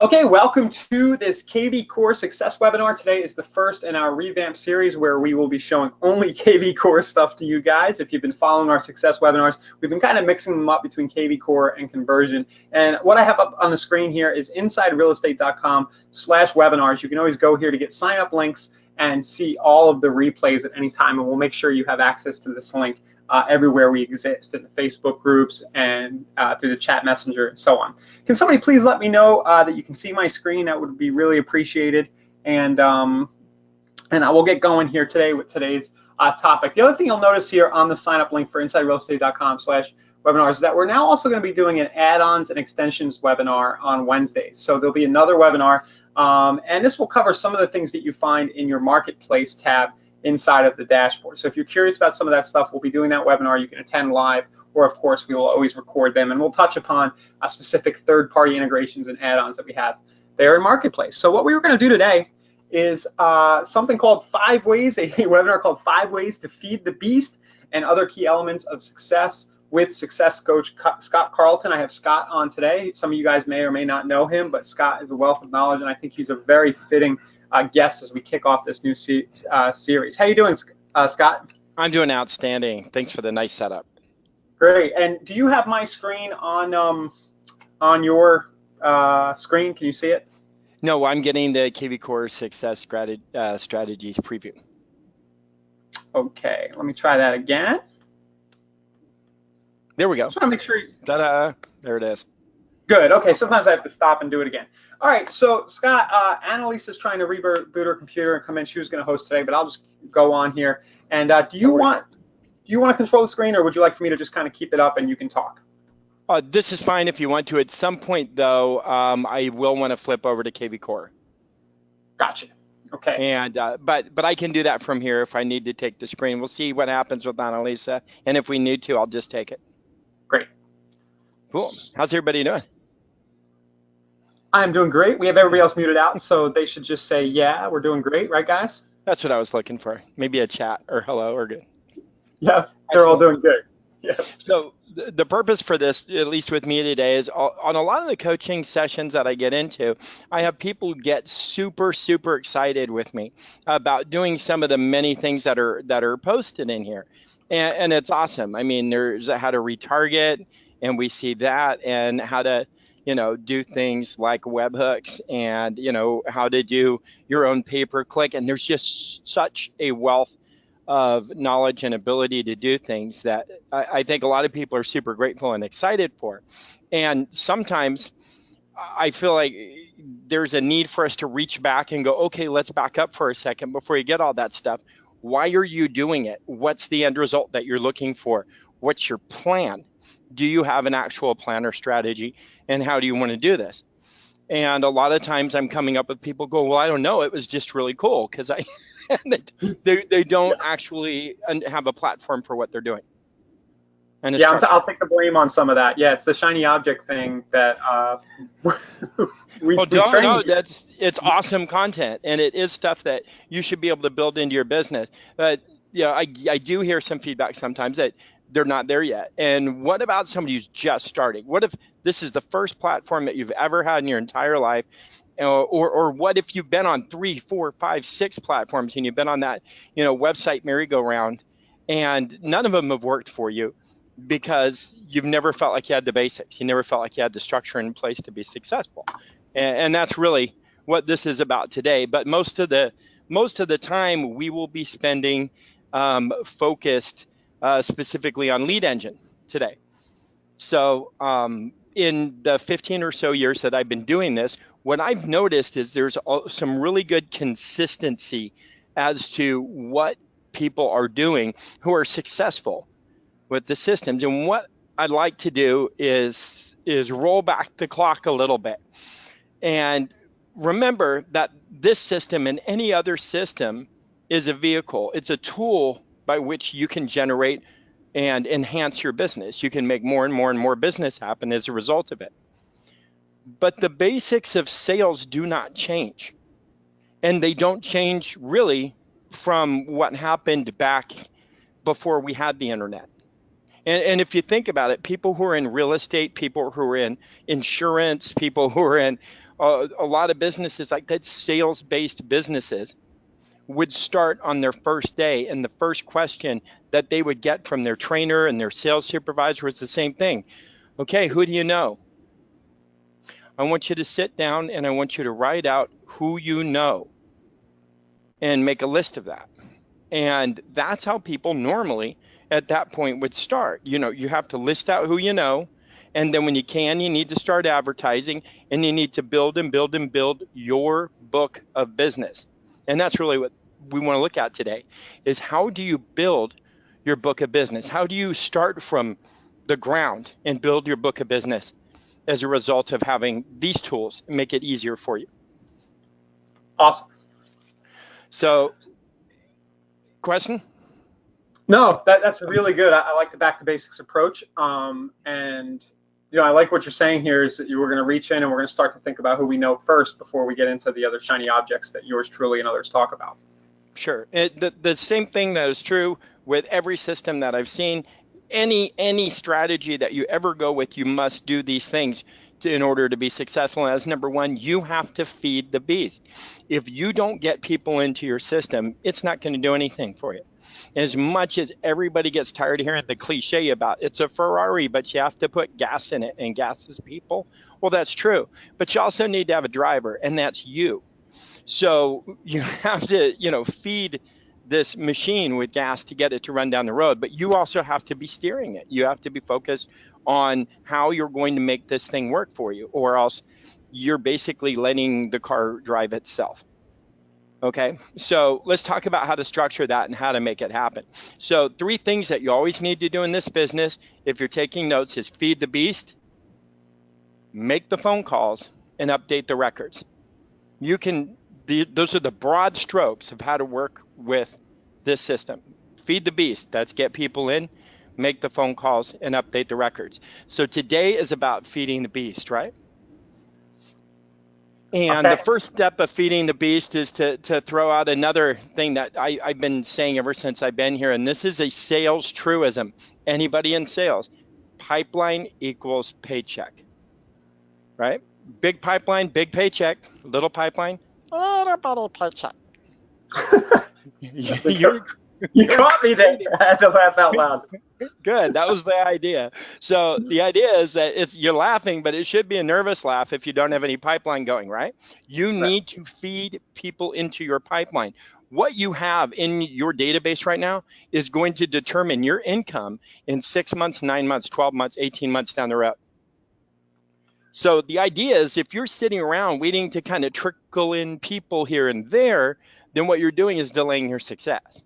Okay, welcome to this kvCORE Success webinar. Today is the first in our revamp series where we will be showing only kvCORE stuff to you guys. If you've been following our success webinars, we've been kind of mixing them up between kvCORE and conversion. And what I have up on the screen here is insiderealestate.com/webinars. You can always go here to get sign up links and see all of the replays at any time. And we'll make sure you have access to this link everywhere we exist, in the Facebook groups and through the chat messenger and so on. Can somebody please let me know that you can see my screen? That would be really appreciated. And I will get going here today with today's topic. The other thing you'll notice here on the sign up link for insiderealestate.com/webinars is that we're now also going to be doing an add-ons and extensions webinar on Wednesdays. So there'll be another webinar, and this will cover some of the things that you find in your marketplace tab inside of the dashboard. So if you're curious about some of that stuff, we'll be doing that webinar. You can attend live, or of course we will always record them, and we'll touch upon specific third-party integrations and add-ons that we have there in marketplace. So what we were going to do today is something called 5 Ways, a webinar called 5 Ways to Feed the Beast and Other Key Elements of Success with success coach Scott Carlton. I have Scott on today. Some of you guys may or may not know him, but Scott is a wealth of knowledge, and I think he's a very fitting guest as we kick off this new series. How you doing, Scott? I'm doing outstanding. Thanks for the nice setup. Great. And do you have my screen on your screen? Can you see it? No, I'm getting the kvCORE Success Strategies preview. Okay, let me try that again. There we go. Just want to make sure. Ta-da! There it is. Good. Okay, sometimes I have to stop and do it again. All right, so Scott, Annalise is trying to reboot her computer and come in. She was going to host today, but I'll just go on here. And do you want to control the screen, or would you like for me to just kind of keep it up and you can talk? This is fine if you want to. At some point, though, I will want to flip over to kvCORE. Gotcha. Okay. And but I can do that from here if I need to take the screen. We'll see what happens with Annalisa, and if we need to, I'll just take it. Great. Cool. How's everybody doing? I'm doing great. We have everybody else muted out, so they should just say, yeah, we're doing great, right, guys? That's what I was looking for. Maybe a chat or hello or good. Yeah, they're all doing good. Yeah. So the purpose for this, at least with me today, is on a lot of the coaching sessions that I get into, I have people get super, super excited with me about doing some of the many things that are posted in here. And it's awesome. I mean, there's how to retarget, and we see that, and how to do things like webhooks, and how to do your own pay-per-click, and there's just such a wealth of knowledge and ability to do things that I think a lot of people are super grateful and excited for. And sometimes I feel like there's a need for us to reach back and go, okay, let's back up for a second before you get all that stuff. Why are you doing it? What's the end result that you're looking for? What's your plan? Do you have an actual plan or strategy? And how do you want to do this? And a lot of times I'm coming up with people go, well, I don't know. It was just really cool, because they don't actually have a platform for what they're doing. And yeah, I'll take the blame on some of that. Yeah, it's the shiny object thing that it's awesome content, and it is stuff that you should be able to build into your business. But I do hear some feedback sometimes that they're not there yet. And what about somebody who's just starting? What if this is the first platform that you've ever had in your entire life? Or what if you've been on 3, 4, 5, 6 platforms, and you've been on that website merry-go-round, and none of them have worked for you because you've never felt like you had the basics. You never felt like you had the structure in place to be successful. And that's really what this is about today. But most of the time we will be spending focused specifically on lead engine today. So in the 15 or so years that I've been doing this, what I've noticed is there's some really good consistency as to what people are doing who are successful with the systems. And what I'd like to do is roll back the clock a little bit and remember that this system and any other system is a vehicle. It's a tool by which you can generate and enhance your business. You can make more and more and more business happen as a result of it. But the basics of sales do not change. And they don't change really from what happened back before we had the internet. And if you think about it, people who are in real estate, people who are in insurance, people who are in a lot of businesses like that, sales-based businesses, would start on their first day, and the first question that they would get from their trainer and their sales supervisor was the same thing. Okay, who do you know? I want you to sit down and I want you to write out who you know and make a list of that. And that's how people normally at that point would start. You have to list out who you know. And then when you can, you need to start advertising, and you need to build and build and build your book of business. And that's really what we want to look at today, is how do you build your book of business? How do you start from the ground and build your book of business as a result of having these tools and make it easier for you? Awesome. So, question? No, that's really good. I like the back to basics approach. And I like what you're saying here is that we're going to reach in and we're going to start to think about who we know first before we get into the other shiny objects that yours truly and others talk about. Sure. The same thing that is true with every system that I've seen. Any strategy that you ever go with, you must do these things in order to be successful. As number one, you have to feed the beast. If you don't get people into your system, it's not going to do anything for you. As much as everybody gets tired of hearing the cliche about it's a Ferrari, but you have to put gas in it, and gas is people. Well, that's true. But you also need to have a driver, and that's you. So you have to, feed this machine with gas to get it to run down the road. But you also have to be steering it. You have to be focused on how you're going to make this thing work for you, or else you're basically letting the car drive itself. Okay, so let's talk about how to structure that and how to make it happen. So 3 things that you always need to do in this business, if you're taking notes, is feed the beast, make the phone calls, and update the records. Those are the broad strokes of how to work with this system. Feed the beast, that's get people in, make the phone calls, and update the records. So today is about feeding the beast, right? And Okay. the first step of feeding the beast is to throw out another thing that I've been saying ever since I've been here, and this is a sales truism. Anybody in sales, pipeline equals paycheck, right? Big pipeline, big paycheck. Little pipeline, little paycheck. You caught me there. I had to laugh out loud. Good. That was the idea. So the idea is that you're laughing, but it should be a nervous laugh if you don't have any pipeline going, right? You need to feed people into your pipeline. What you have in your database right now is going to determine your income in 6 months, 9 months, 12 months, 18 months down the road. So the idea is if you're sitting around waiting to kind of trickle in people here and there, then what you're doing is delaying your success.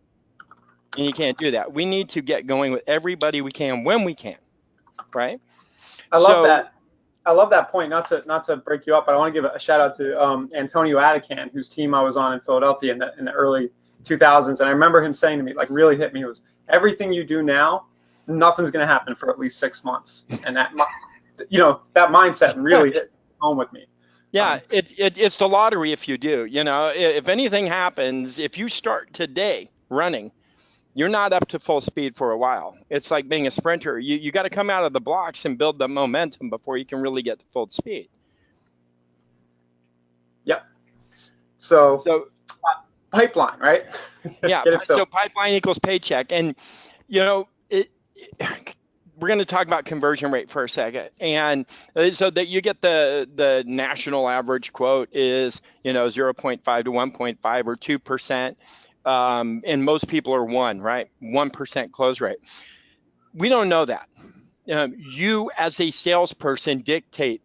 And you can't do that. We need to get going with everybody we can when we can, right? I love that. I love that point. Not to break you up, but I want to give a shout out to Antonio Adican, whose team I was on in Philadelphia in the early 2000s. And I remember him saying to me, like really hit me, was everything you do now, nothing's going to happen for at least 6 months. And that mindset really hit home with me. Yeah, it's the lottery if you do. If anything happens, if you start today running, you're not up to full speed for a while. It's like being a sprinter. You got to come out of the blocks and build the momentum before you can really get to full speed. Yep. So pipeline, right? Yeah. So pipeline equals paycheck. And, we're going to talk about conversion rate for a second. And so that you get the national average quote is, 0.5 to 1.5 or 2%. And most people are 1, right? 1% close rate. We don't know that. You as a salesperson dictate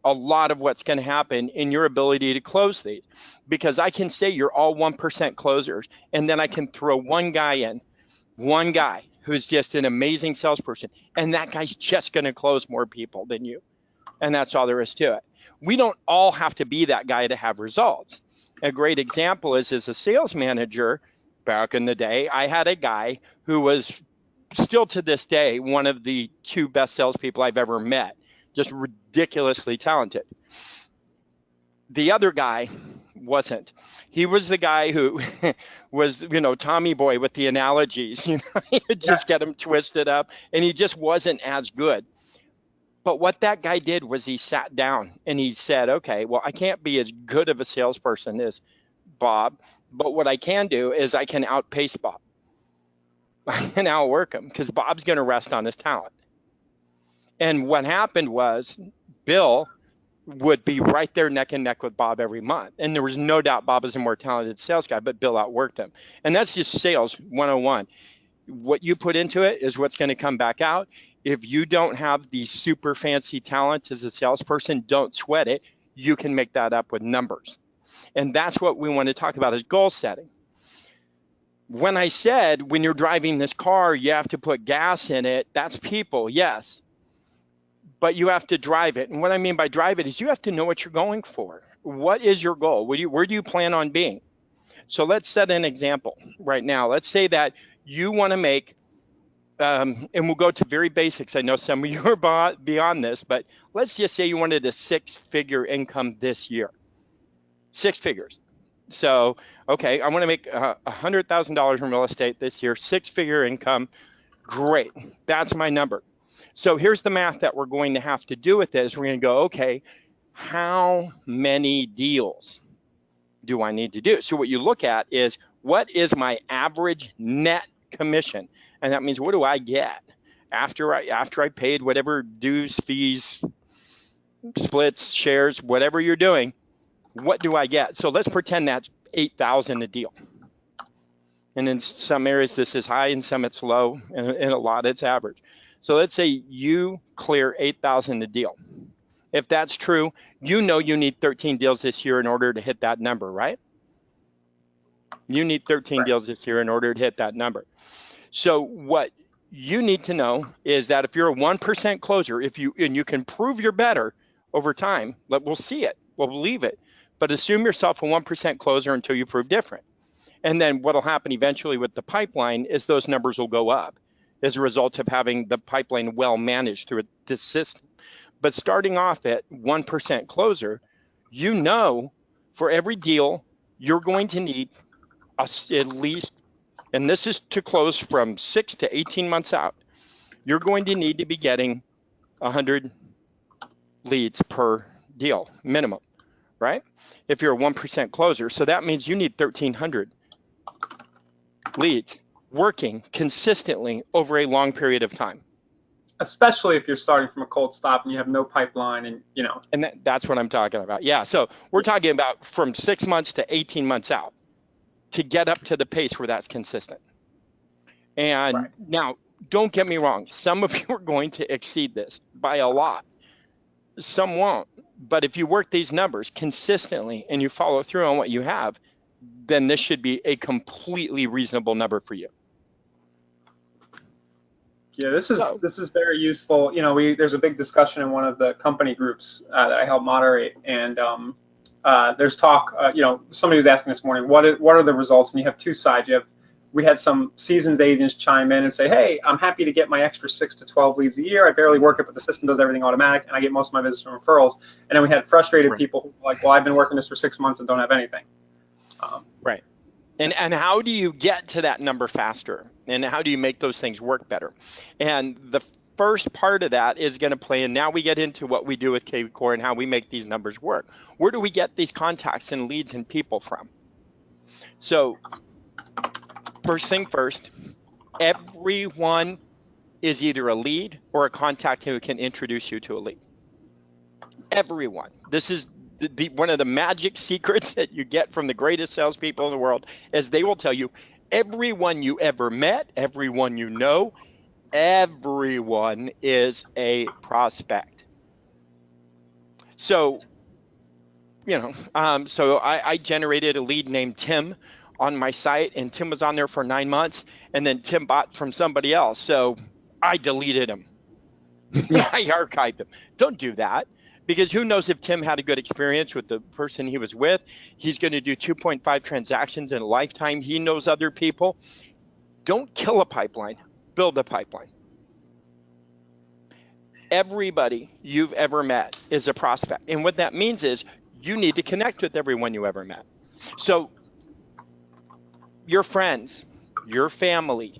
a lot of what's going to happen in your ability to close these, because I can say you're all 1% closers, and then I can throw one guy who's just an amazing salesperson, and that guy's just going to close more people than you. And that's all there is to it. We don't all have to be that guy to have results. A great example is as a sales manager back in the day, I had a guy who was still to this day one of the 2 best salespeople I've ever met, just ridiculously talented. The other guy wasn't. He was the guy who was, Tommy Boy with the analogies, he would just get them twisted up, and he just wasn't as good. But what that guy did was he sat down and he said, okay, well, I can't be as good of a salesperson as Bob, but what I can do is I can outpace Bob. I can outwork him because Bob's going to rest on his talent. And what happened was Bill would be right there neck and neck with Bob every month. And there was no doubt Bob is a more talented sales guy, but Bill outworked him. And that's just sales 101. What you put into it is what's going to come back out. If you don't have the super fancy talent as a salesperson, don't sweat it. You can make that up with numbers. And that's what we want to talk about is goal setting. When I said when you're driving this car, you have to put gas in it, that's people, yes. But you have to drive it. And what I mean by drive it is you have to know what you're going for. What is your goal? Where do you plan on being? So let's set an example right now. Let's say that you want to make, and we'll go to very basics. I know some of you are beyond this, but let's just say you wanted a 6-figure income this year. 6 figures. So, okay, I want to make $100,000 in real estate this year, 6-figure income. Great. That's my number. So here's the math that we're going to have to do with this. We're going to go, okay, how many deals do I need to do? So what you look at is what is my average net commission? And that means what do I get after I paid whatever dues, fees, splits, shares, whatever you're doing, what do I get? So let's pretend that's $8,000 a deal. And in some areas this is high, in some it's low, and in a lot it's average. So let's say you clear $8,000 a deal. If that's true, you know you need 13 deals this year in order to hit that number, right? You need 13 Right. deals this year in order to hit that number. So what you need to know is that if you're a 1% closer, and you can prove you're better over time, we'll see it, we'll believe it, but assume yourself a 1% closer until you prove different. And then what'll happen eventually with the pipeline is those numbers will go up as a result of having the pipeline well managed through this system. But starting off at 1% closer, you know for every deal you're going to need at least, and this is to close from 6 to 18 months out, you're going to need to be getting 100 leads per deal minimum, right? If you're a 1% closer. So that means you need 1,300 leads working consistently over a long period of time. Especially if you're starting from a cold stop and you have no pipeline and, And that's what I'm talking about. Yeah, so we're talking about from 6 months to 18 months out to get up to the pace where that's consistent. And right. now, don't get me wrong, some of you are going to exceed this by a lot. Some won't. But if you work these numbers consistently and you follow through on what you have, then this should be a completely reasonable number for you. Yeah, this is very useful. There's a big discussion in one of the company groups that I help moderate, and there's talk. Somebody was asking this morning, what are the results? And you have two sides. We had some seasoned agents chime in and say, hey, I'm happy to get my extra 6 to 12 leads a year. I barely work it, but the system does everything automatic, and I get most of my business from referrals. And then we had frustrated people who were like, well, I've been working this for 6 months and don't have anything. Right. And how do you get to that number faster? And how do you make those things work better? And the first part of that is going to play, and now we get into what we do with kvCORE and how we make these numbers work. Where do we get these contacts and leads and people from? So first thing first, everyone is either a lead or a contact who can introduce you to a lead. Everyone. This is one of the magic secrets that you get from the greatest salespeople in the world is they will tell you everyone you ever met, everyone you know, everyone is a prospect. So, so I generated a lead named Tim on my site, and Tim was on there for 9 months, and then Tim bought from somebody else. So I deleted him. I archived him. Don't do that. Because who knows if Tim had a good experience with the person he was with. He's going to do 2.5 transactions in a lifetime. He knows other people. Don't kill a pipeline. Build a pipeline. Everybody you've ever met is a prospect. And what that means is you need to connect with everyone you ever met. So your friends, your family,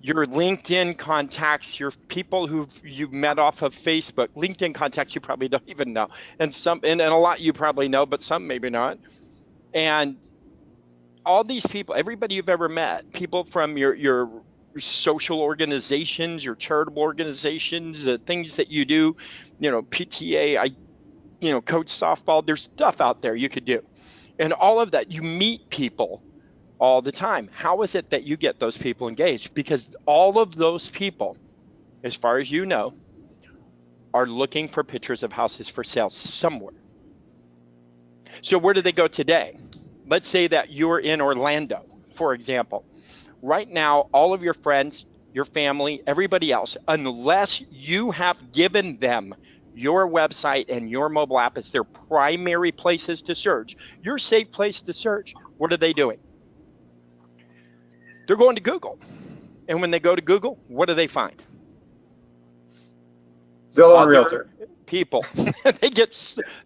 your LinkedIn contacts, your people who you've met off of Facebook. LinkedIn contacts you probably don't even know, and and a lot you probably know, but some maybe not. And all these people, everybody you've ever met, people from your social organizations, your charitable organizations, the things that you do, PTA, coach softball. There's stuff out there you could do, and all of that. You meet people all the time. How is it that you get those people engaged? Because all of those people, as far as you know, are looking for pictures of houses for sale somewhere. So where do they go today? Let's say that you're in Orlando, for example. Right now, all of your friends, your family, everybody else, unless you have given them your website and your mobile app as their primary places to search, your safe place to search, what are they doing? They're going to Google. And when they go to Google, what do they find? Zillow and Other Realtor. people.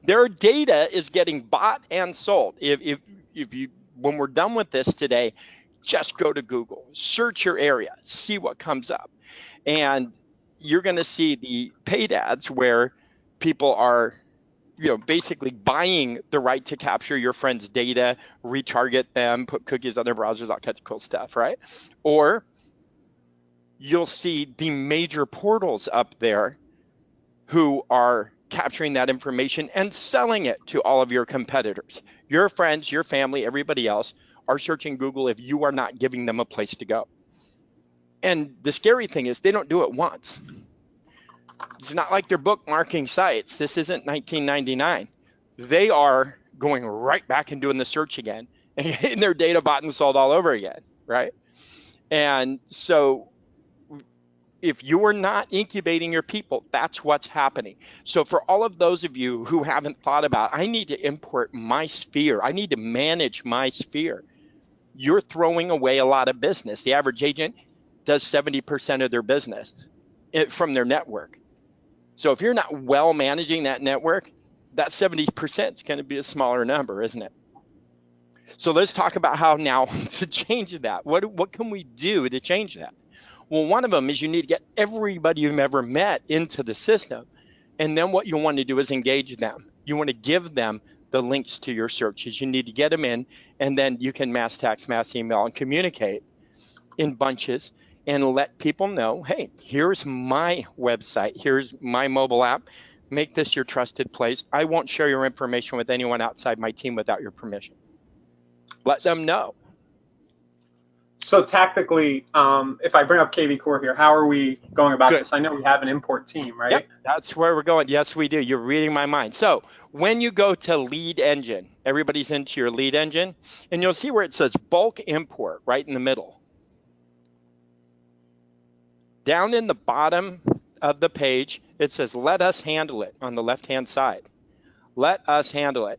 Their data is getting bought and sold. If you, when we're done with this today, just go to Google, search your area, see what comes up, and you're going to see the paid ads where people are, basically buying the right to capture your friend's data, retarget them, put cookies on their browsers, all kinds of cool stuff, right? Or you'll see the major portals up there who are capturing that information and selling it to all of your competitors. Your friends, your family, everybody else are searching Google if you are not giving them a place to go. And the scary thing is they don't do it once. It's not like they're bookmarking sites. This isn't 1999. They are going right back and doing the search again and getting their data bought and sold all over again, right? And so if you're not incubating your people, that's what's happening. So for all of those of you who haven't thought about, I need to import my sphere, I need to manage my sphere, you're throwing away a lot of business. The average agent does 70% of their business from their network. So if you're not well managing that network, that 70% is going to be a smaller number, isn't it? So let's talk about how now to change that. What can we do to change that? Well, one of them is you need to get everybody you've ever met into the system. And then what you want to do is engage them. You want to give them the links to your searches. You need to get them in, and then you can mass text, mass email, and communicate in bunches and let people know, hey, here's my website. Here's my mobile app. Make this your trusted place. I won't share your information with anyone outside my team without your permission. Let them know. So tactically, if I bring up kvCORE here, how are we going about Good. this? I know we have an import team, right? Yep, that's where we're going. Yes, we do. You're reading my mind. So when you go to lead engine, everybody's into your lead engine, and you'll see where it says bulk import right in the middle. Down in the bottom of the page, it says let us handle it on the left-hand side. Let us handle it.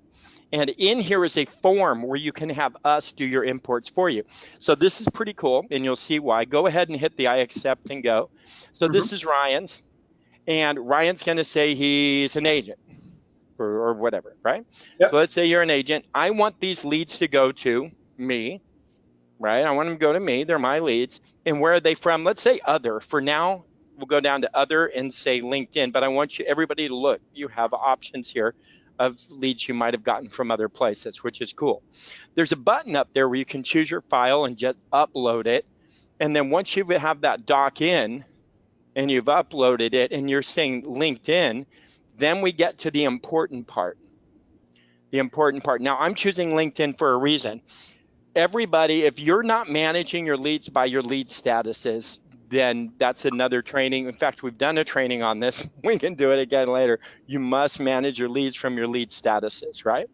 And in here is a form where you can have us do your imports for you. So this is pretty cool, and you'll see why. Go ahead and hit the I accept and go. So this is Ryan's, and Ryan's going to say he's an agent or whatever, right? Yep. So let's say you're an agent. I want these leads to go to me, right? I want them to go to me. They're my leads. And where are they from? Let's say other. For now, we'll go down to other and say LinkedIn, but I want everybody to look. You have options here of leads you might have gotten from other places, which is cool. There's a button up there where you can choose your file and just upload it. And then once you have that doc in and you've uploaded it and you're saying LinkedIn, then we get to the important part. The important part. Now, I'm choosing LinkedIn for a reason. Everybody, if you're not managing your leads by your lead statuses, then that's another training. In fact, we've done a training on this. We can do it again later. You must manage your leads from your lead statuses, right?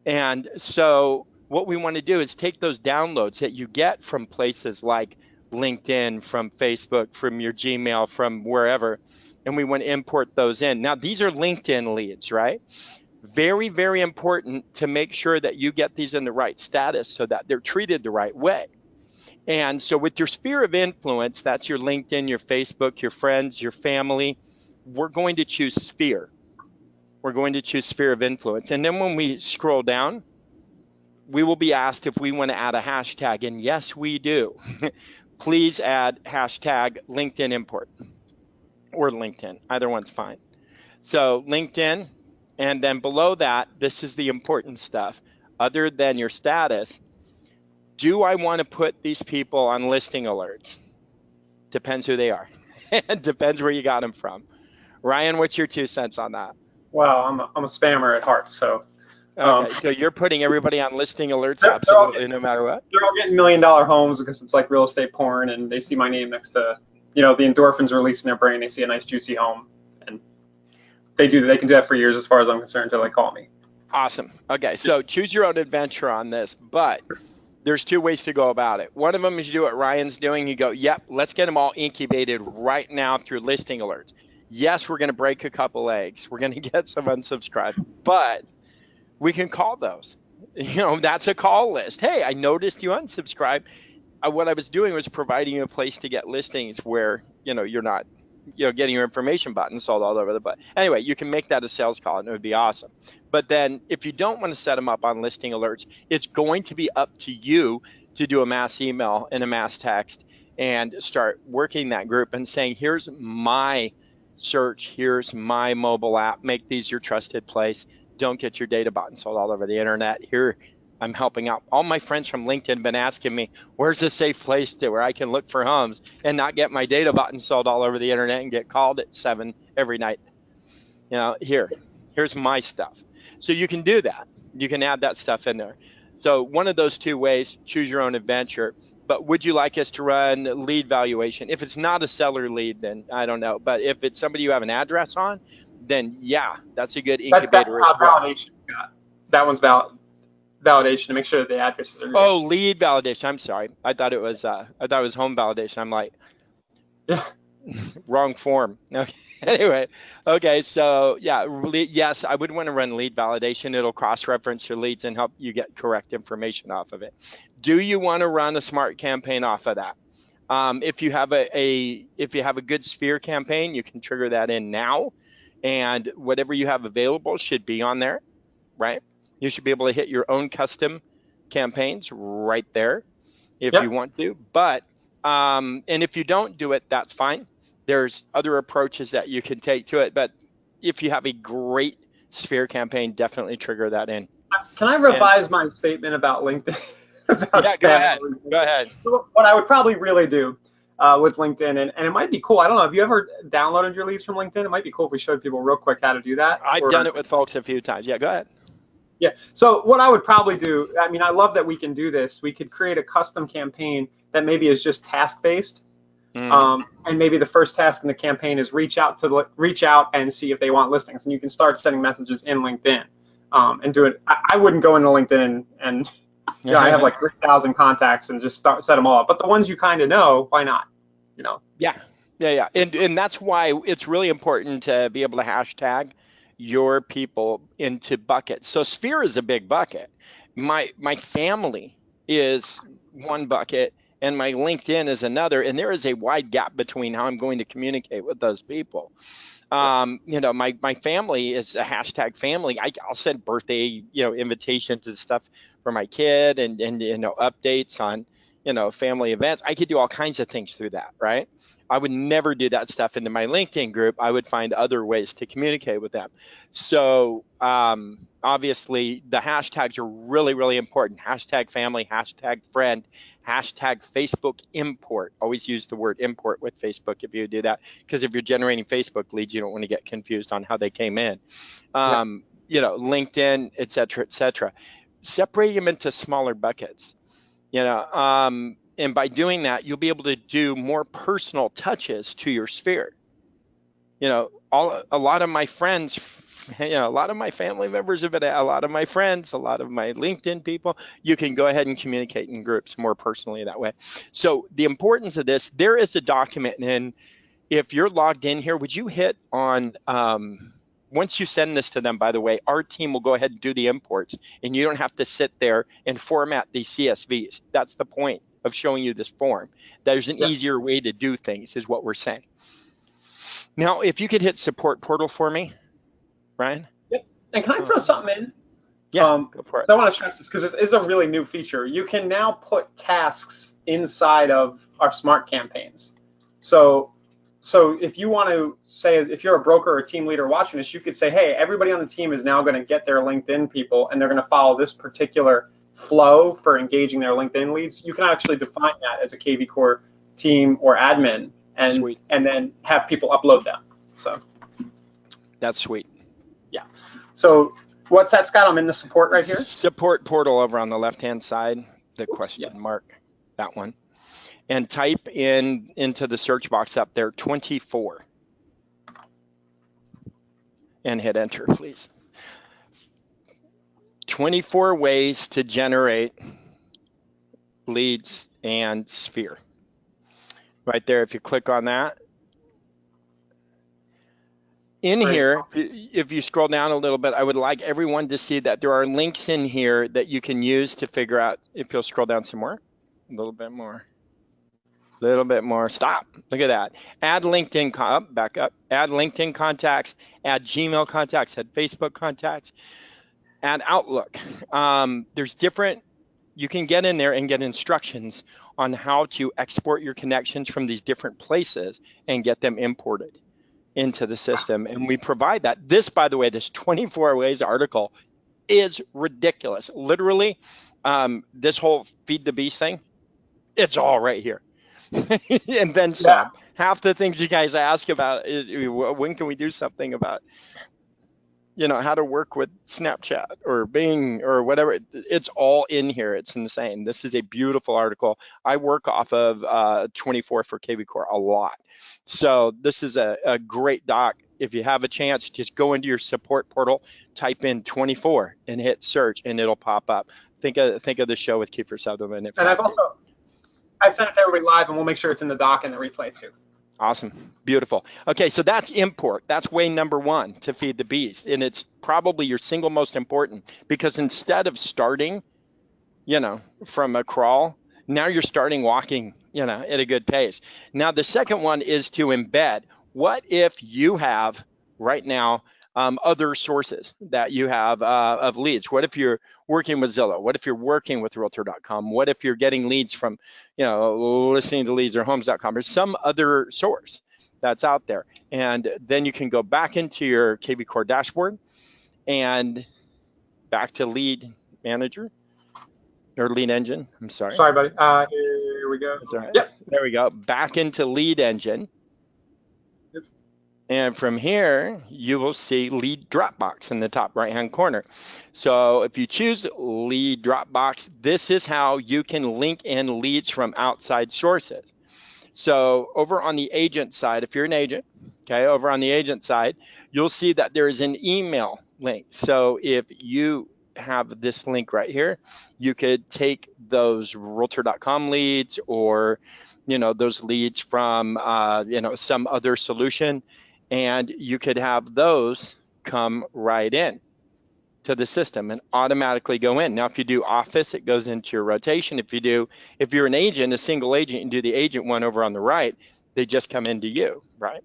And so what we want to do is take those downloads that you get from places like LinkedIn, from Facebook, from your Gmail, from wherever, and we want to import those in. Now, these are LinkedIn leads, right? Very, very important to make sure that you get these in the right status so that they're treated the right way. And so with your sphere of influence, that's your LinkedIn, your Facebook, your friends, your family, we're going to choose sphere. We're going to choose sphere of influence. And then when we scroll down, we will be asked if we want to add a hashtag. And yes, we do. please add hashtag LinkedIn import or LinkedIn. Either one's fine. So LinkedIn, and then below that, this is the important stuff. Other than your status, do I want to put these people on listing alerts? Depends who they are. It depends where you got them from. Ryan, what's your 2 cents on that? Well, I'm a spammer at heart, so Okay, so you're putting everybody on listing alerts they're all absolutely getting no matter what? $1 million homes because it's like real estate porn, and they see my name next to, the endorphins release in their brain. They see a nice juicy home, and they can do that for years, as far as I'm concerned, until they call me. Awesome. Okay, so choose your own adventure on this, but there's 2 ways to go about it. One of them is you do what Ryan's doing. You go, yep, let's get them all incubated right now through listing alerts. Yes, we're going to break a couple eggs. We're going to get some unsubscribed, but we can call those. That's a call list. Hey, I noticed you unsubscribed. What I was doing was providing you a place to get listings where, you're not, getting your information button sold all over the place. Anyway, you can make that a sales call and it would be awesome. But then if you don't want to set them up on listing alerts, it's going to be up to you to do a mass email and a mass text and start working that group and saying, here's my search, here's my mobile app, make these your trusted place. Don't get your data bought and sold all over the internet. Here, I'm helping out. All my friends from LinkedIn have been asking me, where's a safe place where I can look for homes and not get my data bought and sold all over the internet and get called at 7 every night. Here's my stuff. So you can do that. You can add that stuff in there. So one of those 2 ways, choose your own adventure. But would you like us to run lead valuation? If it's not a seller lead, then I don't know. But if it's somebody you have an address on, then yeah, that's a good That's that incubator as well. validation. Yeah. That one's validation to make sure that the addresses are good. Oh, lead validation. I'm sorry. I thought it was home validation. I'm like, Yeah. wrong form. Okay. Anyway, okay. So yeah, yes, I would want to run lead validation. It'll cross-reference your leads and help you get correct information off of it. Do you want to run a smart campaign off of that? If you have a good sphere campaign, you can trigger that in now, and whatever you have available should be on there, right? You should be able to hit your own custom campaigns right there if you want to. But and if you don't do it, that's fine. There's other approaches that you can take to it. But if you have a great sphere campaign, definitely trigger that in. Can I revise my statement about LinkedIn? About Yeah, go ahead. Go ahead. What I would probably really do with LinkedIn, and it might be cool. I don't know. Have you ever downloaded your leads from LinkedIn? It might be cool if we showed people real quick how to do that. I've done it with folks a few times. Yeah, go ahead. Yeah. So what I would probably do, I mean, I love that we can do this. We could create a custom campaign that maybe is just task based. And maybe the first task in the campaign is reach out and see if they want listings. And you can start sending messages in LinkedIn and do it. I wouldn't go into LinkedIn and I have like 3,000 contacts and just set them all up. But the ones you kind of know, why not? Yeah. And that's why it's really important to be able to hashtag your people into buckets. So Sphere is a big bucket. My family is one bucket and my LinkedIn is another, and there is a wide gap between how I'm going to communicate with those people. My family is a hashtag family. I'll send birthday, invitations and stuff for my kid and updates on, family events. I could do all kinds of things through that, right? I would never do that stuff into my LinkedIn group. I would find other ways to communicate with them. So obviously the hashtags are really, really important. Hashtag family, hashtag friend, hashtag Facebook import. Always use the word import with Facebook if you do that, because if you're generating Facebook leads, you don't want to get confused on how they came in. LinkedIn, et cetera. Separate them into smaller buckets. And by doing that, you'll be able to do more personal touches to your sphere. A lot of my friends, a lot of my family members have been, a lot of my friends, a lot of my LinkedIn people, you can go ahead and communicate in groups more personally that way. So the importance of this, there is a document, and if you're logged in here, would you hit on, once you send this to them, by the way, our team will go ahead and do the imports, and you don't have to sit there and format these CSVs. That's the point of showing you this form. There's an easier way to do things, is what we're saying. Now, if you could hit support portal for me, Ryan. Yep. And can I throw something in? Yeah, go for it. So I want to stress this because this is a really new feature. You can now put tasks inside of our smart campaigns. So if you want to say, if you're a broker or a team leader watching this, you could say, hey, everybody on the team is now going to get their LinkedIn people, and they're going to follow this particular flow for engaging their LinkedIn leads. You can actually define that as a kvCORE team or admin, and Sweet. and then have people upload them. So That's sweet. yeah. So what's that, Scott? I'm in the support right here. Support portal over on the left-hand side, the Oops, question yeah. mark, that one. And type into the search box up there 24 and hit enter, please. 24 ways to generate leads and sphere. Right there, if you click on that. In Great. here, if you scroll down a little bit, I would like everyone to see that there are links in here that you can use to figure out, if you'll scroll down some more, a little bit more. Stop. Look at that. Add LinkedIn, back up. Add LinkedIn contacts, add Gmail contacts, add Facebook contacts, add Outlook. There's different, you can get in there and get instructions on how to export your connections from these different places and get them imported into the system. And we provide that. This, by the way, this 24 ways article is ridiculous. Literally, this whole Feed the Beast thing, it's all right here. And then some. Yeah. Half the things you guys ask about is, when can we do something about, how to work with Snapchat or Bing or whatever. It's all in here. It's insane. This is a beautiful article. I work off of 24 for kvCORE a lot. So this is a great doc. If you have a chance, just go into your support portal, type in 24 and hit search, and it'll pop up. Think of the show with Kiefer Sutherland. And I've sent it to everybody live, and we'll make sure it's in the doc and the replay too. Awesome. Beautiful. Okay, so that's import. That's way number one to feed the beast. And it's probably your single most important, because instead of starting, from a crawl, now you're starting walking, at a good pace. Now, the second one is to embed. What if you have right now other sources that you have of leads? What if you're working with Zillow? What if you're working with Realtor.com? What if you're getting leads from, listening to leads or homes.com or some other source that's out there? And then you can go back into your kvCORE dashboard and back to lead manager or lead engine. I'm sorry. Sorry, buddy. Here we go. That's all right. Yep. There we go. Back into lead engine. And from here, you will see lead Dropbox in the top right-hand corner. So if you choose lead Dropbox, this is how you can link in leads from outside sources. So over on the agent side, if you're an agent, okay, over on the agent side, you'll see that there is an email link. So if you have this link right here, you could take those Realtor.com leads or, those leads from, some other solution, and you could have those come right in to the system and automatically go in. Now, if you do office, it goes into your rotation. If you're an agent, a single agent, and do the agent one over on the right, they just come into you, right?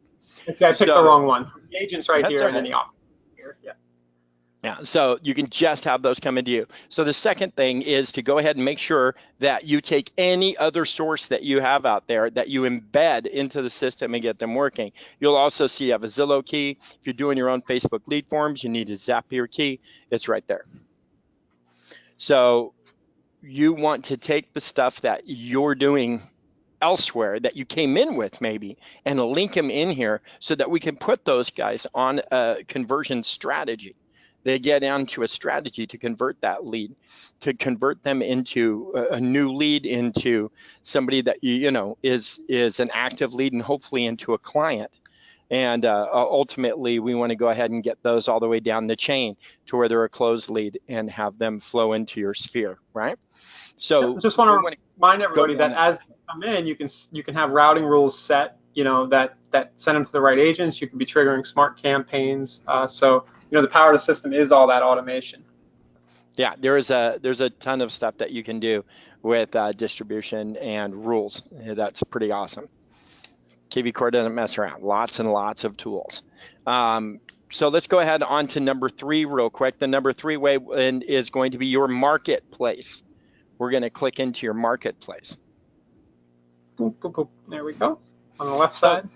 See, I picked the wrong one. So the agent's right here, and then the office here. Yeah. Yeah, so you can just have those come into you. So the second thing is to go ahead and make sure that you take any other source that you have out there that you embed into the system and get them working. You'll also see you have a Zillow key. If you're doing your own Facebook lead forms, you need a Zapier key. It's right there. So you want to take the stuff that you're doing elsewhere that you came in with maybe and link them in here so that we can put those guys on a conversion strategy. They get onto a strategy to convert that lead, to convert them into a new lead, into somebody that is an active lead, and hopefully into a client. And ultimately, we want to go ahead and get those all the way down the chain to where they're a closed lead and have them flow into your sphere, right? So I just want to remind everybody that as they come in, you can have routing rules set, that send them to the right agents. You can be triggering smart campaigns. So the power of the system is all that automation. Yeah, there's a ton of stuff that you can do with distribution and rules. That's pretty awesome. kvCORE doesn't mess around. Lots and lots of tools. So let's go ahead on to number 3 real quick. The number 3 way is going to be your marketplace. We're going to click into your marketplace. Boop, boop, boop. There we go. On the left So side.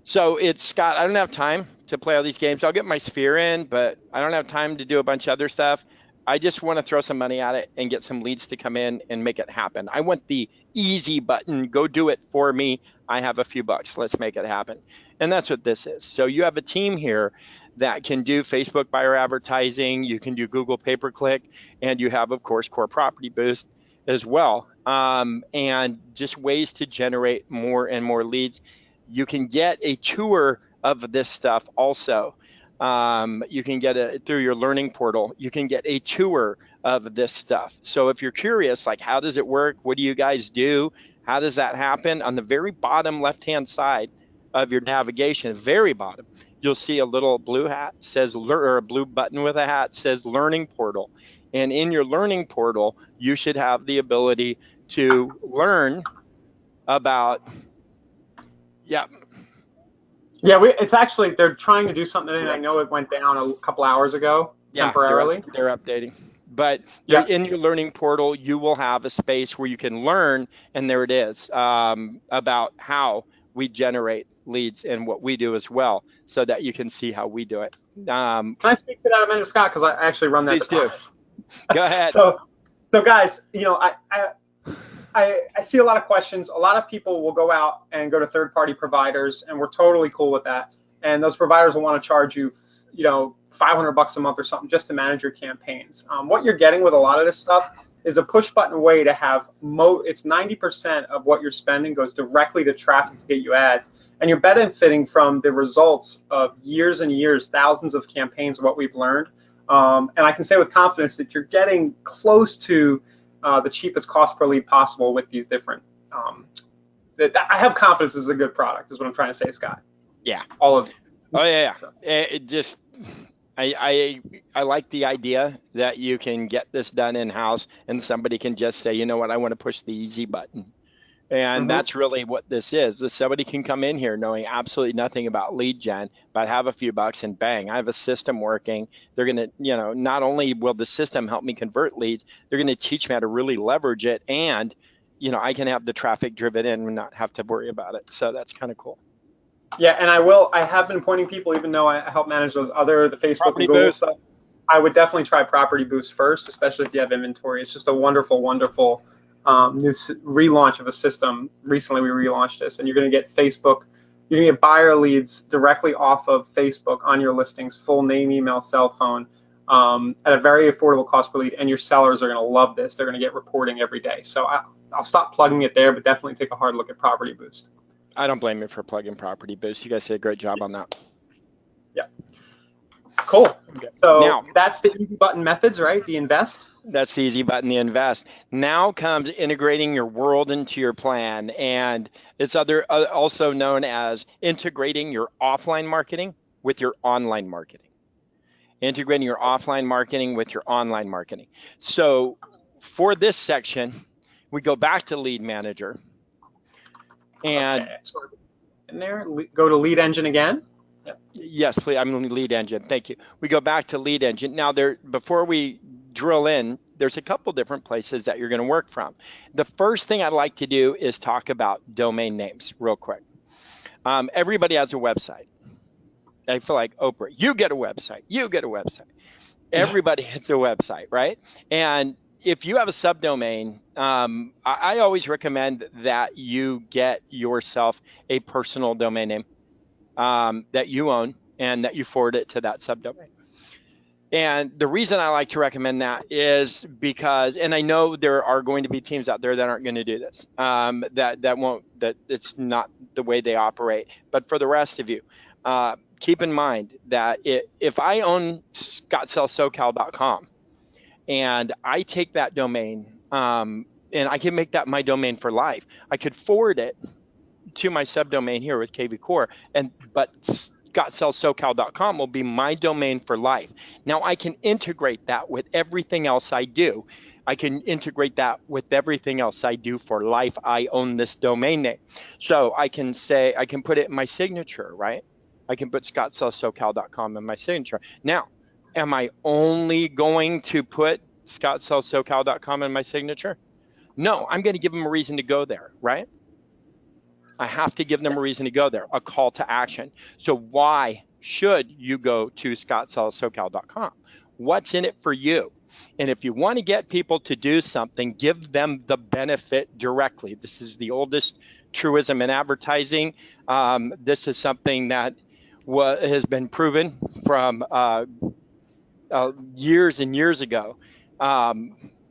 So it's Scott, I don't have time to play all these games. I'll get my sphere in, but I don't have time to do a bunch of other stuff. I just want to throw some money at it and get some leads to come in and make it happen. I want the easy button. Go do it for me. I have a few bucks. Let's make it happen. And that's what this is. So you have a team here that can do Facebook buyer advertising. You can do Google pay-per-click, and you have, of course, Core Property Boost as well. And just ways to generate more and more leads. You can get a tour of this stuff also. You can get it through your learning portal. You can get a tour of this stuff. So if you're curious, like, how does it work? What do you guys do? How does that happen? On the very bottom left-hand side of your navigation, very bottom, you'll see a little blue hat says, or a blue button with a hat says Learning Portal. And in your Learning Portal, you should have the ability to learn about, yeah, It's actually, they're trying to do something, and I know it went down a couple hours ago temporarily. they're updating. But Yeah. in your learning portal, you will have a space where you can learn, and there it is, about how we generate leads and what we do as well, so that you can see how we do it. Can I speak to that a minute, Scott? Because I actually run that Please do. department. Go ahead. So guys, I see a lot of questions. A lot of people will go out and go to third-party providers, and we're totally cool with that. And those providers will want to charge you, $500 a month or something just to manage your campaigns. What you're getting with a lot of this stuff is a push-button way to have it's 90% of what you're spending goes directly to traffic to get you ads, and you're benefiting from the results of years and years, thousands of campaigns. What we've learned, and I can say with confidence that you're getting close to the cheapest cost per lead possible with these different. I have confidence this is a good product, is what I'm trying to say, Scott. Yeah. All of these. Oh yeah. So. It just, I like the idea that you can get this done in-house and somebody can just say, you know what, I want to push the easy button. And that's really what this is. Somebody can come in here knowing absolutely nothing about lead gen, but have a few bucks and bang, I have a system working. They're going to, not only will the system help me convert leads, they're going to teach me how to really leverage it. And, I can have the traffic driven in and not have to worry about it. So that's kind of cool. Yeah, and I have been pointing people, even though I help manage the Facebook Property and Google Boost. stuff, I would definitely try Property Boost first, especially if you have inventory. It's just a wonderful, wonderful new relaunch of a system. Recently, we relaunched this, and you're going to get you're going to get buyer leads directly off of Facebook on your listings, full name, email, cell phone, at a very affordable cost per lead, and your sellers are going to love this. They're going to get reporting every day. So I'll stop plugging it there, but definitely take a hard look at Property Boost. I don't blame you for plugging Property Boost. You guys did a great job on that. Yeah. Cool. Okay. So now, that's the easy button methods, right? The invest. That's the easy button, the invest. Now comes integrating your world into your plan. And it's also known as integrating your offline marketing with your online marketing. Integrating your offline marketing with your online marketing. So for this section, we go back to Lead Manager. And in there, go to Lead Engine again. Yep. Yes, please. I'm in Lead Engine. Thank you. We go back to Lead Engine. Now, before we drill in, there's a couple different places that you're going to work from. The first thing I'd like to do is talk about domain names real quick. Everybody has a website. I feel like Oprah. You get a website. You get a website. Everybody has a website, right? And if you have a subdomain, I always recommend that you get yourself a personal domain name that you own and that you forward it to that subdomain. And the reason I like to recommend that is because, and I know there are going to be teams out there that aren't going to do this, that it's not the way they operate. But for the rest of you, keep in mind that if I own scottsellsocal.com, and I take that domain, and I can make that my domain for life. I could forward it to my subdomain here with kvCORE, but scottsellsocal.com will be my domain for life. Now I can integrate that with everything else I do. I can integrate that with everything else I do for life. I own this domain name. So I can put it in my signature, right? I can put scottsellsocal.com in my signature. Now, am I only going to put scottsellsocal.com in my signature? No, I'm going to give them a reason to go there, right? I have to give them a reason to go there, a call to action. So why should you go to scottsellssocal.com? What's in it for you? And if you want to get people to do something, give them the benefit directly. This is the oldest truism in advertising. This is something that has been proven from years and years ago,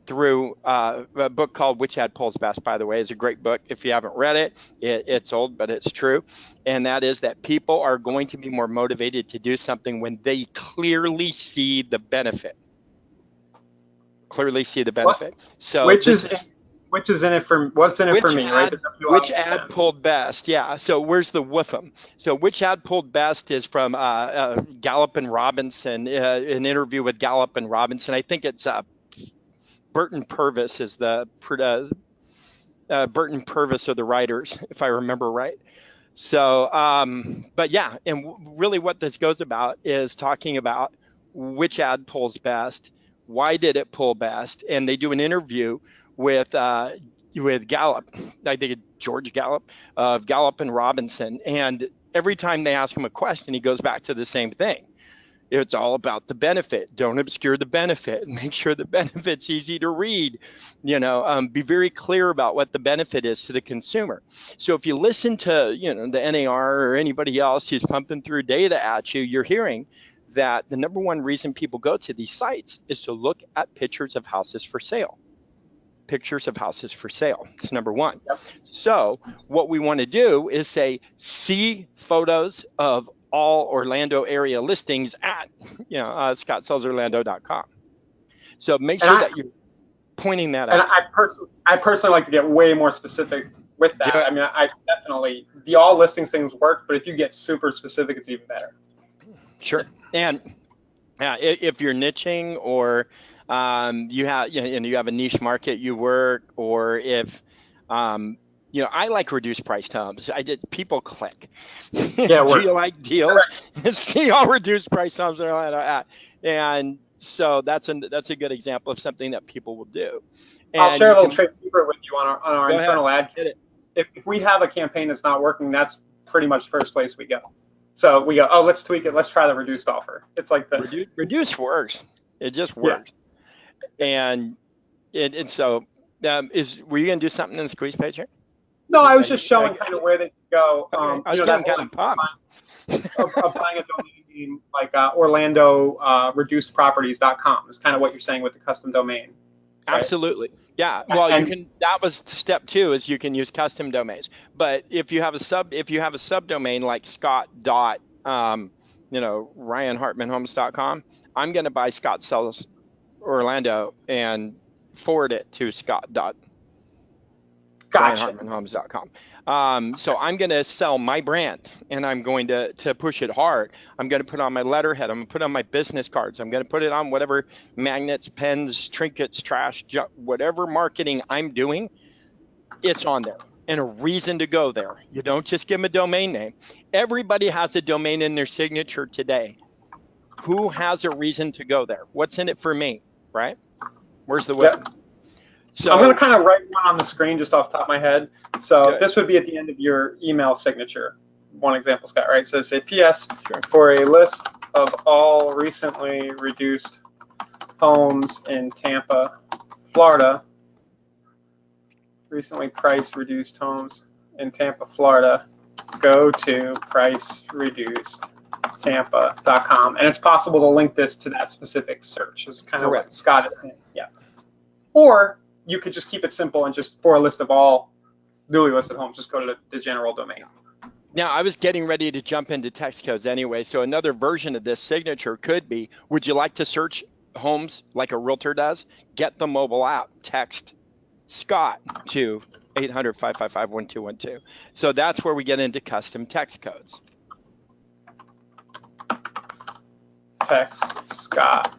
through a book called Which Ad Pulls Best, by the way. Is a great book. If you haven't read it, it's old, but it's true. And that is that people are going to be more motivated to do something when they clearly see the benefit. Clearly see the benefit. So what's in it for me, right? Which ad pulled best? Yeah. So where's the WIFM? So which ad pulled best is from Gallup and Robinson, an interview with Gallup and Robinson. I think it's Burton Purvis is the Burton Purvis are the writers, if I remember right. So, but yeah, and really what this goes about is talking about which ad pulls best, why did it pull best, and they do an interview with Gallup, I think it's George Gallup, of Gallup and Robinson, and every time they ask him a question, he goes back to the same thing. It's all about the benefit. Don't obscure the benefit. Make sure the benefit's easy to read. Be very clear about what the benefit is to the consumer. So if you listen to, the NAR or anybody else who's pumping through data at you, you're hearing that the number one reason people go to these sites is to look at pictures of houses for sale. Pictures of houses for sale. It's number one. Yep. So what we want to do is say, see photos of all Orlando area listings at scottsellsorlando.com. So make sure that you're pointing that out. And I personally like to get way more specific with that. I mean, I definitely, the all listings things work, but if you get super specific, it's even better. Sure. And if you're niching, or you have a niche market you work, or if I like reduced priced homes. People click. Yeah, do you like deals? See all reduced price homes are at. And so that's a good example of something that people will do. And I'll share a little trade secret with you on our internal ad. If we have a campaign that's not working, that's pretty much the first place we go. So we go, oh, let's tweak it. Let's try the reduced offer. It's like the reduced works. It just works. Yeah. And so were you going to do something in the squeeze page here? No, I was just showing kind of where they could go. I was getting kind of pumped. Of buying a domain name like Orlando reducedproperties.com is kind of what you're saying with the custom domain. Right? Absolutely. Yeah. Well, that was step 2, is you can use custom domains. But if you have a subdomain like RyanHartmanHomes.com, I'm going to buy Scott Sells Orlando and forward it to Scott.RyanHartmanHomes.com. So I'm going to sell my brand, and I'm going to push it hard. I'm going to put on my letterhead. I'm going to put on my business cards. I'm going to put it on whatever magnets, pens, trinkets, trash, whatever marketing I'm doing, it's on there. And a reason to go there. You don't just give them a domain name. Everybody has a domain in their signature today. Who has a reason to go there? What's in it for me, right? Where's the web? So I'm going to kind of write one on the screen just off the top of my head. So this would be at the end of your email signature. One example, Scott, right? So say PS for a list of all recently reduced homes in Tampa, Florida. Recently price reduced homes in Tampa, Florida. Go to pricereducedtampa.com. And it's possible to link this to that specific search. Is kind of what Scott is saying. Yeah. Or you could just keep it simple and just, for a list of all newly listed homes, just go to the general domain. Now, I was getting ready to jump into text codes anyway, so another version of this signature could be, would you like to search homes like a realtor does? Get the mobile app, text Scott to 800-555-1212. So that's where we get into custom text codes. Text Scott.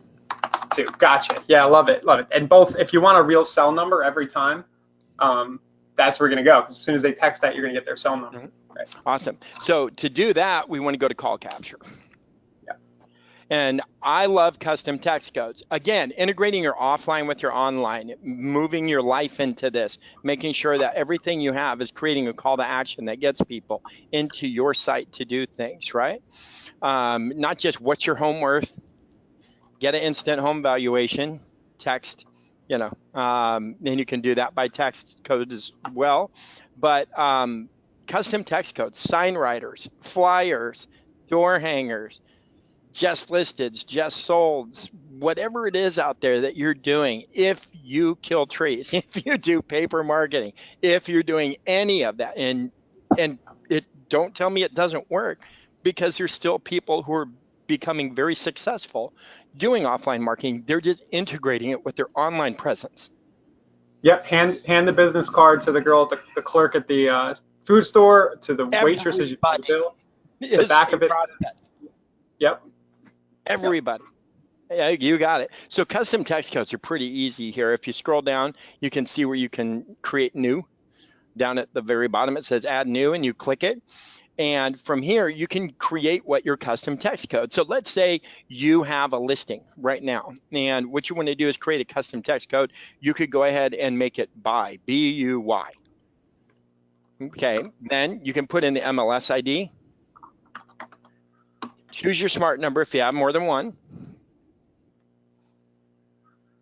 Gotcha. Yeah, love it. And both, if you want a real cell number every time, that's where we're going to go. Because as soon as they text that, you're going to get their cell number. Right. Awesome. So to do that, we want to go to call capture. Yeah. And I love custom text codes. Again, integrating your offline with your online, moving your life into this, making sure that everything you have is creating a call to action that gets people into your site to do things, right? Not just what's your home worth, get an instant home valuation, text, and you can do that by text code as well. But custom text codes, sign writers, flyers, door hangers, just listeds, just solds, whatever it is out there that you're doing, if you kill trees, if you do paper marketing, if you're doing any of that, and it don't tell me it doesn't work, because there's still people who are becoming very successful doing offline marketing. They're just integrating it with their online presence. Yep, hand the business card to the girl, the clerk at the food store, to the waitress as you pay the bill. The back of it. Yep. Everybody. Yeah, you got it. So custom text codes are pretty easy here. If you scroll down, you can see where you can create new. Down at the very bottom, it says add new, and you click it. And from here, you can create what your custom text code. So let's say you have a listing right now, and what you want to do is create a custom text code. You could go ahead and make it buy, B-U-Y. Okay, then you can put in the MLS ID. Choose your smart number if you have more than one.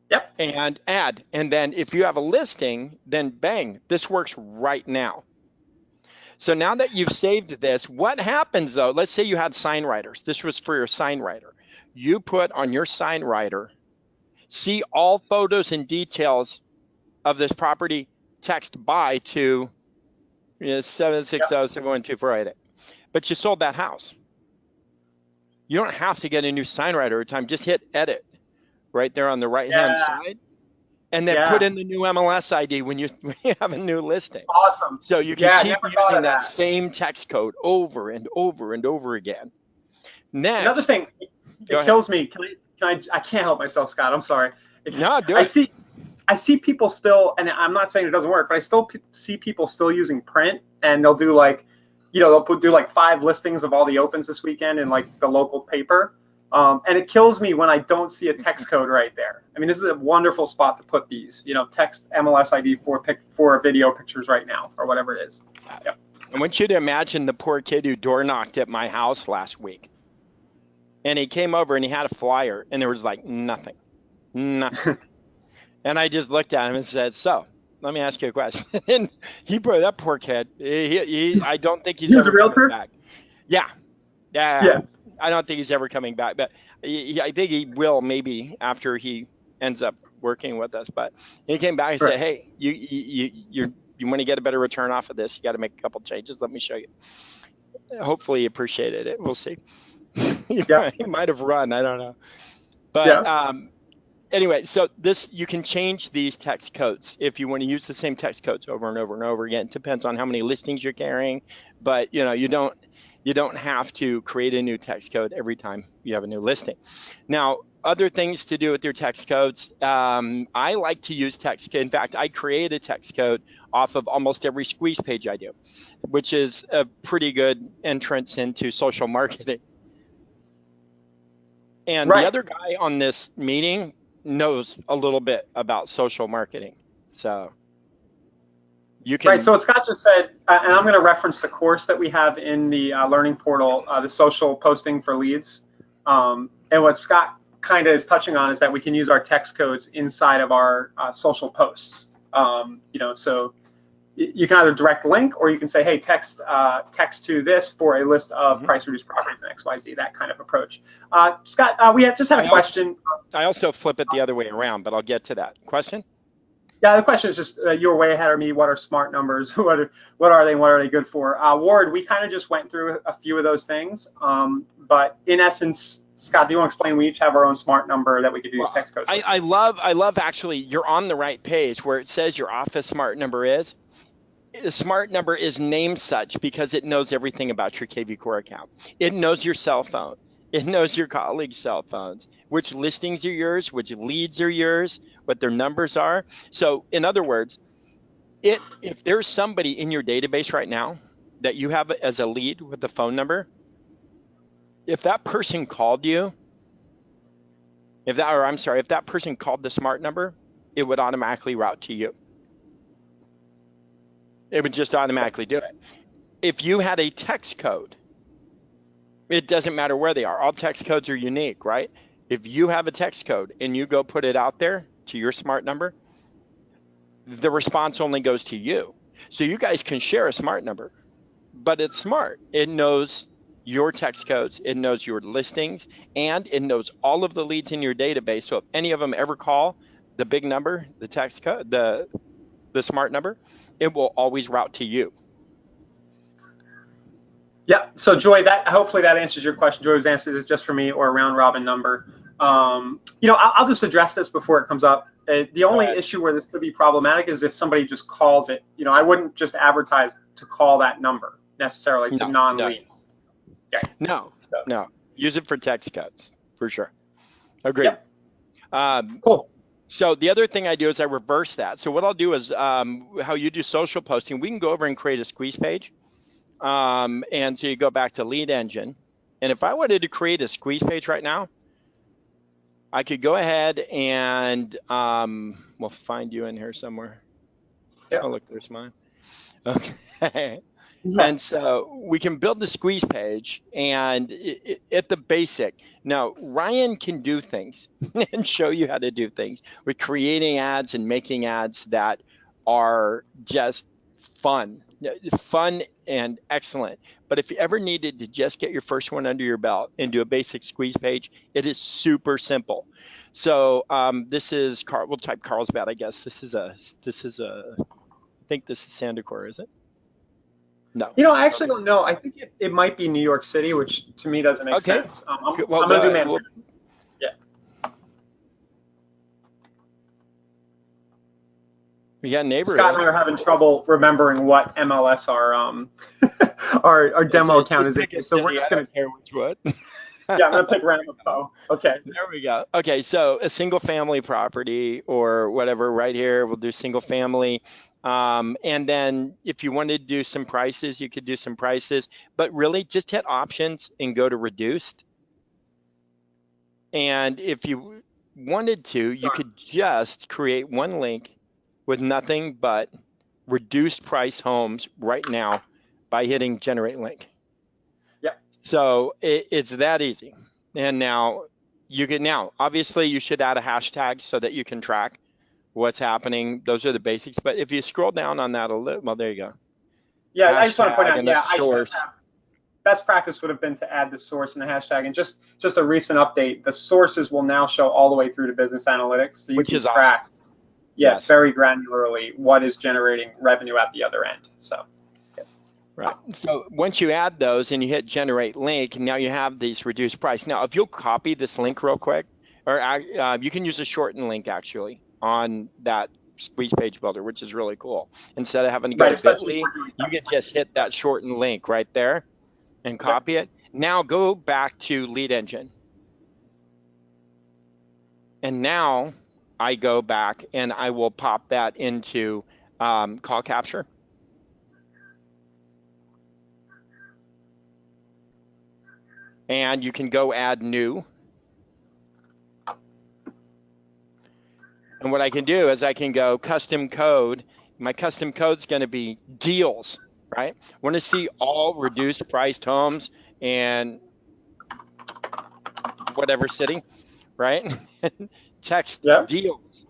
Yep. And add. And then if you have a listing, then bang, this works right now. So now that you've saved this, what happens though? Let's say you had sign writers. This was for your sign writer. You put on your sign writer, see all photos and details of this property, text buy to 760-712-488. But you sold that house. You don't have to get a new sign writer every time. Just hit edit right there on the right-hand side, and then put in the new MLS ID when you have a new listing. Awesome. So you can keep using that same text code over and over and over again. Next, another thing, it kills me. I can't help myself, Scott. I'm sorry. No, do it. I see people still, and I'm not saying it doesn't work, but I still see people still using print, and they'll do like, they'll do like 5 listings of all the opens this weekend in like the local paper. And it kills me when I don't see a text code right there. I mean, this is a wonderful spot to put these, text MLS ID for video pictures right now, or whatever it is. Yep. I want you to imagine the poor kid who door knocked at my house last week. And he came over and he had a flyer, and there was like nothing. And I just looked at him and said, so, let me ask you a question. And that poor kid, I don't think he's ever coming back. Yeah. I don't think he's ever coming back, but I think he will maybe after he ends up working with us. But he came back and said, hey, you want to get a better return off of this, you got to make a couple changes. Let me show you. Hopefully he appreciated it. We'll see. He might have run. I don't know. But anyway, so you can change these text codes if you want to use the same text codes over and over and over again. It depends on how many listings you're carrying, but you don't have to create a new text code every time you have a new listing. Now, other things to do with your text codes, I like to use text. In fact, I create a text code off of almost every squeeze page I do, which is a pretty good entrance into social marketing. And the other guy on this meeting knows a little bit about social marketing. So you can. Right. So what Scott just said, and I'm going to reference the course that we have in the learning portal, the social posting for leads. And what Scott kind of is touching on is that we can use our text codes inside of our social posts. So you can either direct link, or you can say, hey, text to this for a list of price reduced properties in XYZ, that kind of approach. Scott, we just had a question. I also flip it the other way around, but I'll get to that. Question? Yeah, the question is just, you're way ahead of me. What are smart numbers? What are they? What are they good for? Ward, we kind of just went through a few of those things. But in essence, Scott, do you want to explain? We each have our own smart number that we could use text codes. I love actually, you're on the right page where it says your office smart number is. The smart number is named such because it knows everything about your kvCORE account. It knows your cell phone. It knows your colleagues' cell phones, which listings are yours, which leads are yours, what their numbers are. So in other words, if there's somebody in your database right now that you have as a lead with the phone number, if that person called you, If that, or I'm sorry, if that person called the smart number, it would automatically route to you. It would just automatically do it. If you had a text code, it doesn't matter where they are. All text codes are unique, right? If you have a text code and you go put it out there to your smart number, the response only goes to you. So you guys can share a smart number, but it's smart. It knows your text codes, it knows your listings, and it knows all of the leads in your database. So if any of them ever call the big number, the text code, the smart number, it will always route to you. Yeah. So Joy, that hopefully that answers your question. Joy's answer is just for me or a round robin number. I'll just address this before it comes up. The only issue where this could be problematic is if somebody just calls it. I wouldn't just advertise to call that number necessarily to non-leads. No. Use it for text codes for sure. Agreed. Yep. Cool. So the other thing I do is I reverse that. So what I'll do is how you do social posting, we can go over and create a squeeze page. And so you go back to lead engine. And if I wanted to create a squeeze page right now, I could go ahead and we'll find you in here somewhere. Yep. Oh, look, there's mine. Okay. And so we can build the squeeze page and at the basic. Now, Ryan can do things and show you how to do things with creating ads and making ads that are just fun and excellent. But if you ever needed to just get your first one under your belt and do a basic squeeze page, it is super simple. So this is Carl. We'll type Carlsbad, I guess. This is I think this is Sandicore, is it? No. I actually don't know. I think it might be New York City, which to me doesn't make sense. I'm going to do Manhattan. We got neighbor. Scott and I are having trouble remembering what MLS our demo account is. So we're just going to care which one. Yeah, I'm going to pick Ramapo. Okay. There we go. Okay, so a single family property or whatever right here, we'll do single family. And then if you wanted to do some prices, you could do some prices, but really just hit options and go to reduced. And if you wanted to, you could just create one link with nothing but reduced price homes right now by hitting generate link. Yep. So it's that easy. And now obviously you should add a hashtag so that you can track what's happening. Those are the basics. But if you scroll down on that a little, well, there you go. Yeah, I just want to point out, best practice would have been to add the source and the hashtag. And just a recent update, the sources will now show all the way through to business analytics. So you can track. Awesome. Yes, very granularly what is generating revenue at the other end. So, right. So once you add those and you hit generate link, now you have these reduced price. Now, if you'll copy this link real quick, or you can use a shortened link actually on that squeeze page builder, which is really cool. Instead of having to go to Bitly, you can just hit that shortened link right there and copy it. Now go back to lead engine. And now I go back and I will pop that into call capture. And you can go add new. And what I can do is I can go custom code. My custom code is going to be deals, right? I want to see all reduced priced homes and whatever city, right? Text deals,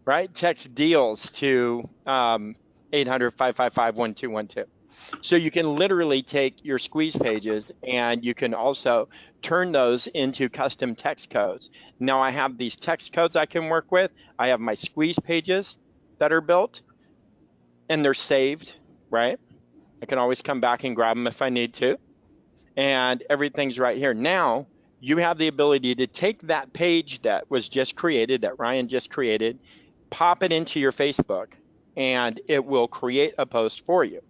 right? Text deals to 800-555-1212. So you can literally take your squeeze pages and you can also turn those into custom text codes. Now I have these text codes I can work with. I have my squeeze pages that are built and they're saved, right? I can always come back and grab them if I need to. And everything's right here. Now, you have the ability to take that page that was just created, that Ryan just created, pop it into your Facebook, and it will create a post for you.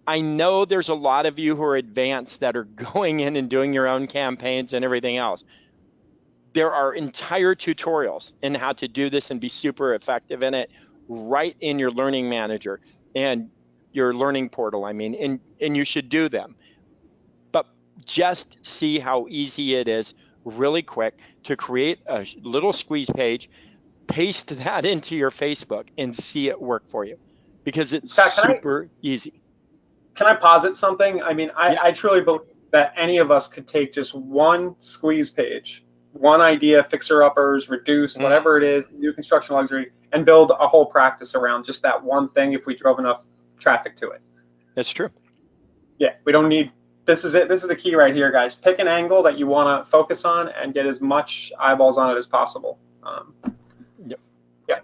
I know there's a lot of you who are advanced that are going in and doing your own campaigns and everything else. There are entire tutorials in how to do this and be super effective in it right in your learning manager and your learning portal, and you should do them. But just see how easy it is really quick to create a little squeeze page, paste that into your Facebook and see it work for you because it's Scott, super easy. can I posit something? I mean, Yeah. I truly believe that any of us could take just one squeeze page, one idea, fixer uppers, reduce, Mm, whatever it is, new construction luxury, and build a whole practice around just that one thing if we drove enough traffic to it. that's true. Yeah, we don't need, this is it. This is the key right here, guys. Pick an angle that you want to focus on and get as much eyeballs on it as possible. Yep. Yeah,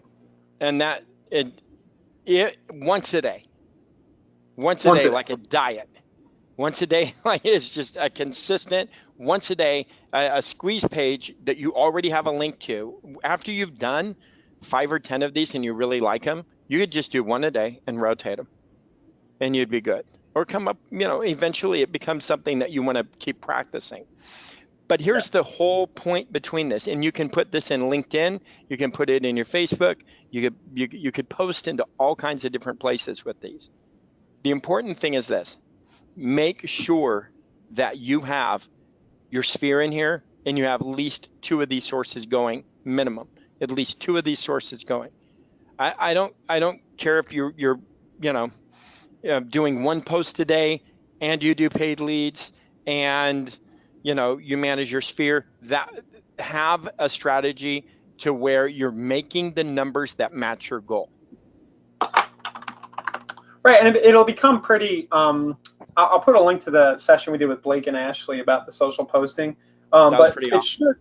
And that it once a once day, a day. like a diet. Once a day, like it's just a consistent once a day, a squeeze page that you already have a link to. After you've done 5 or 10 of these and you really like them, you could just do one a day and rotate them and you'd be good. Or come up, eventually it becomes something that you want to keep practicing. But Yeah. here's the whole point between this, and you can put this in LinkedIn, you can put it in your Facebook, you could post into all kinds of different places with these. The important thing is this: make sure that you have your sphere in here and you have at least two of these sources going minimum, at least two of these sources going. I don't care if you're you know doing one post a day and you do paid leads and you manage your sphere. That have a strategy to where you're making the numbers that match your goal. Right, and it'll become pretty. I'll put a link to the session we did with Blake and Ashley about the social posting. That was But pretty it awesome. should,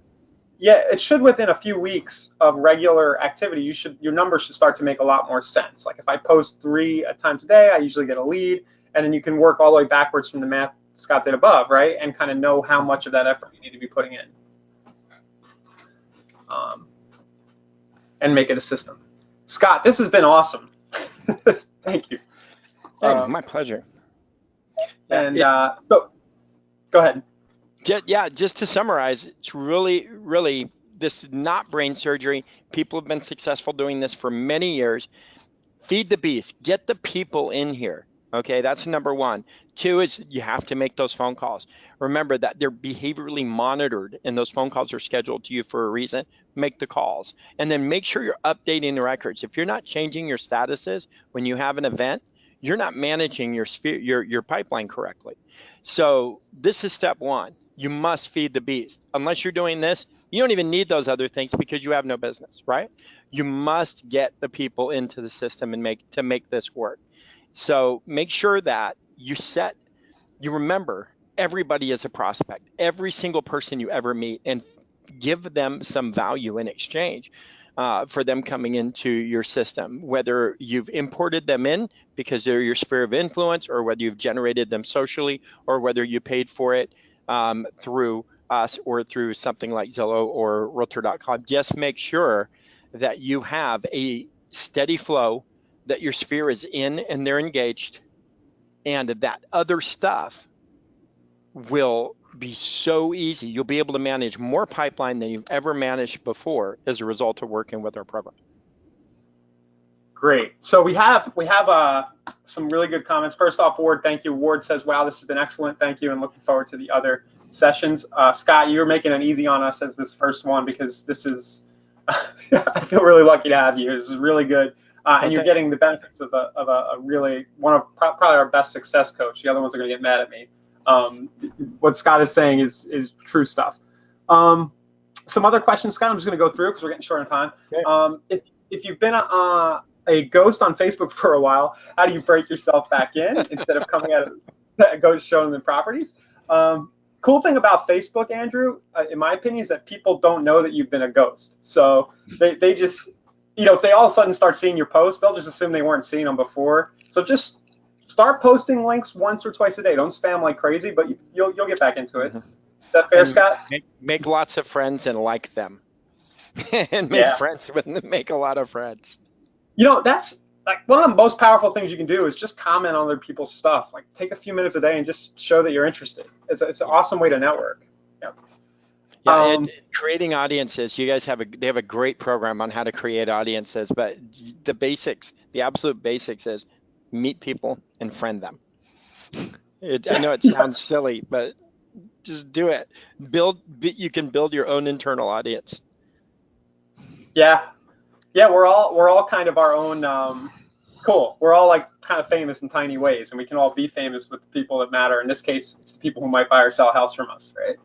yeah, it should within a few weeks of regular activity, your numbers should start to make a lot more sense. Like if I post 3 times a day, I usually get a lead, and then you can work all the way backwards from the math Scott did above, right, and kind of know how much of that effort you need to be putting in, um, and make it a system. Scott, this has been awesome. Thank you. Hey, Um, my pleasure. Yeah, and so, go ahead. just to summarize, it's really, this is not brain surgery. People have been successful doing this for many years. Feed the beast. Get the people in here. Okay, that's number one. Two is you have to make those phone calls. Remember that they're behaviorally monitored and those phone calls are scheduled to you for a reason. Make the calls. And then make sure you're updating the records. If you're not changing your statuses when you have an event, you're not managing your pipeline correctly. So this is step one. You must feed the beast. Unless you're doing this, you don't even need those other things because you have no business, right? You must get the people into the system and make this work. So make sure that you remember everybody is a prospect, every single person you ever meet, and give them some value in exchange for them coming into your system, whether you've imported them in because they're your sphere of influence, or whether you've generated them socially, or whether you paid for it through us or through something like Zillow or Realtor.com. Just make sure that you have a steady flow, that your sphere is in and they're engaged, and that other stuff will be so easy. You'll be able to manage more pipeline than you've ever managed before as a result of working with our program. Great. So we have some really good comments. First off, Ward, thank you. Ward says, "Wow, this has been excellent. Thank you, and looking forward to the other sessions." Scott, you're making it easy on us as this first one because this is. I feel really lucky to have you. This is really good, Well, and you're thanks. getting the benefits of a really one of probably our best success coach. The other ones are going to get mad at me. Um, what Scott is saying is true stuff. Some other questions, Scott. I'm just going to go through because we're getting short on time. Okay. If you've been a ghost on Facebook for a while, how do you break yourself back in instead of coming out of a ghost showing the properties? Cool thing about Facebook, Andrew, in my opinion, is that people don't know that you've been a ghost. So they just, if they all of a sudden start seeing your posts, they'll just assume they weren't seeing them before. So just start posting links once or twice a day. Don't spam like crazy, but you'll get back into it. Mhm. Is that fair, And Scott? make lots of friends and like them, and make Yeah. friends with them. Make a lot of friends. That's like one of the most powerful things you can do is just comment on other people's stuff. Like take a few minutes a day and just show that you're interested. It's an Yeah. awesome way to network. Yeah. Yeah, creating audiences. You guys they have a great program on how to create audiences, but the basics, the absolute basics is meet people and friend them. I know it Yeah. sounds silly, but Just do it. You can build your own internal audience. Yeah, yeah, we're all kind of our own. It's cool. We're all like kind of famous in tiny ways, and we can all be famous with the people that matter. In this case, it's the people who might buy or sell a house from us, right?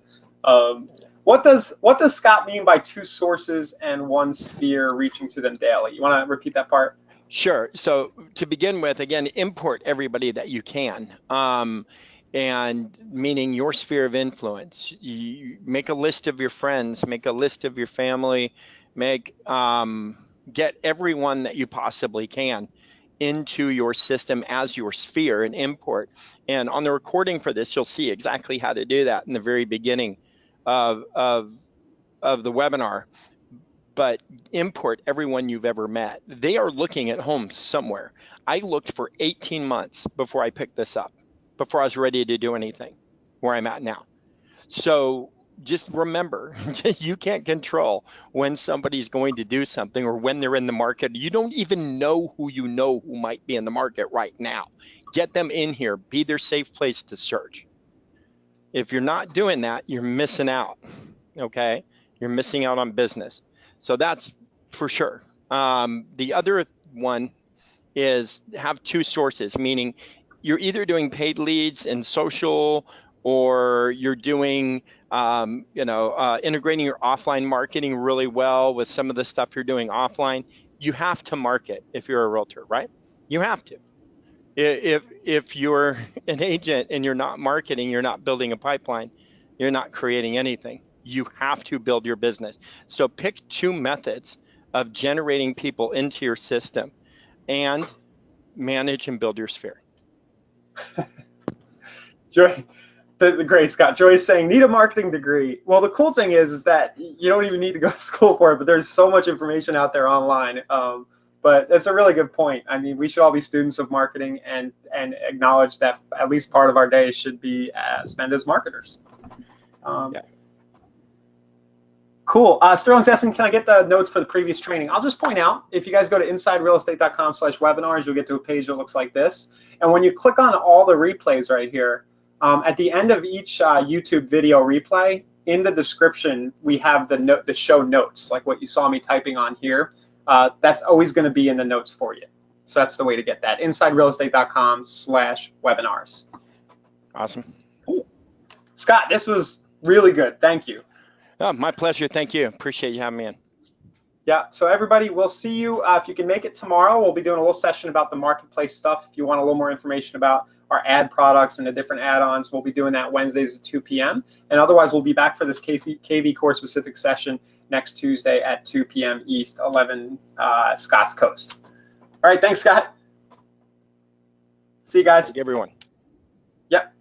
What does Scott mean by two sources and one sphere reaching to them daily? You want to repeat that part? Sure. So to begin with, again, import everybody that you can. And meaning your sphere of influence. You make a list of your friends, make a list of your family, get everyone that you possibly can into your system as your sphere and import. And on the recording for this, you'll see exactly how to do that in the very beginning of the webinar. But import everyone you've ever met. They are looking at homes somewhere. I looked for 18 months before I picked this up, before I was ready to do anything where I'm at now. So just remember, you can't control when somebody's going to do something or when they're in the market. You don't even know who might be in the market right now. Get them in here, be their safe place to search. If you're not doing that, you're missing out, okay? You're missing out on business. So that's for sure. The other one is have two sources, meaning you're either doing paid leads in social or you're doing, integrating your offline marketing really well with some of the stuff you're doing offline. You have to market if you're a realtor, right? You have to. If you're an agent and you're not marketing, you're not building a pipeline, you're not creating anything. You have to build your business. So pick two methods of generating people into your system and manage and build your sphere. Joy, the great Scott. Joy's saying need a marketing degree. Well, the cool thing is that you don't even need to go to school for it, but there's so much information out there online. But it's a really good point. I mean, we should all be students of marketing and acknowledge that at least part of our day should be spent as marketers. Yeah. Cool. Sterling's asking, can I get the notes for the previous training? I'll just point out, if you guys go to insiderealestate.com/webinars, you'll get to a page that looks like this. And when you click on all the replays right here, at the end of each YouTube video replay, in the description, we have the show notes, like what you saw me typing on here. That's always going to be in the notes for you. So that's the way to get that. insiderealestate.com/webinars. Awesome. Cool. Scott, this was really good. Thank you. Oh, my pleasure. Thank you. Appreciate you having me in. Yeah, so everybody, we'll see you if you can make it tomorrow. We'll be doing a little session about the marketplace stuff. If you want a little more information about our ad products and the different add-ons, we'll be doing that Wednesdays at 2 p.m. And otherwise, we'll be back for this kvCORE specific session next Tuesday at 2 p.m. East, 11 Scott's Coast. All right, thanks, Scott. See you guys. Thank you, everyone. Yep.